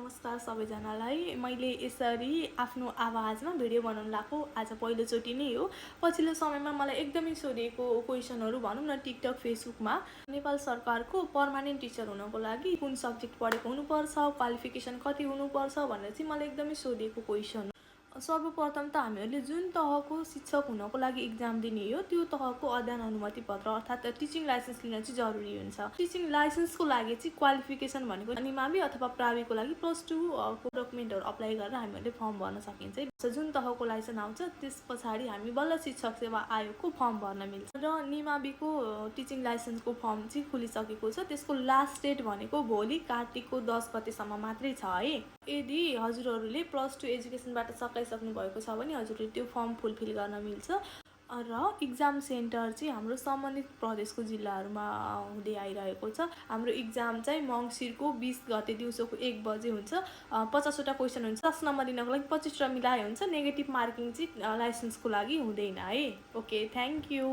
नमस्कार सबैजनालाई। मैले यसरी आफ्नो आवाजमा भिडियो बनाउन लागेको आज पहिलोचोटि नै हो। पछिल्लो समयमा मलाई एकदमै सोधिएको क्वेसनहरू भनौँ न टिकटक फेसबुकमा नेपाल सरकारको पर्मानेन्ट टिचर हुनको लागि कुन सब्जेक्ट पढेको हुनुपर्छ, क्वालिफिकेसन कति हुनुपर्छ भनेर चाहिँ मलाई एकदमै सोधिएको क्वेसन। सर्वप्रथम त हामीहरूले जुन तहको शिक्षक हुनको लागि इक्जाम दिने हो त्यो तहको अध्ययन अनुमति पत्र अर्थात् टिचिङ लाइसेन्स लिन चाहिँ जरुरी हुन्छ। टिचिङ लाइसेन्सको लागि चाहिँ क्वालिफिकेसन भनेको निमावी अथवा प्राविको लागि +2 को डकुमेन्टहरू अप्लाई गरेर हामीहरूले फर्म भर्न सकिन्छ। जुन तहको लाइसेन्स आउँछ त्यस पछाडि हामी बल्ल शिक्षक सेवा आयोगको फर्म भर्न मिल्छ र निमावीको टिचिङ लाइसेन्सको फर्म चाहिँ खुलिसकेको छ। त्यसको लास्ट डेट भनेको भोलि कार्तिकको 10 गतेसम्म मात्रै छ है। यदि हजुरहरूले +2 एजुकेसनबाट सकाइसक्नु भएको छ भने हजुरहरूले त्यो फर्म फुलफिल गर्न मिल्छ र इक्जाम सेन्टर चाहिँ हाम्रो सम्बन्धित प्रदेशको जिल्लाहरूमा हुँदै आइरहेको छ। हाम्रो इक्जाम चाहिँ मङ्सिरको 20 गते दिउँसोको 1 बजे हुन्छ। 50वटा क्वेसन हुन्छ। 10 नम्बर लिनको लागि 25 मिलाए हुन्छ। नेगेटिभ मार्किङ चाहिँ लाइसेन्सको लागि हुँदैन है। Okay, thank you.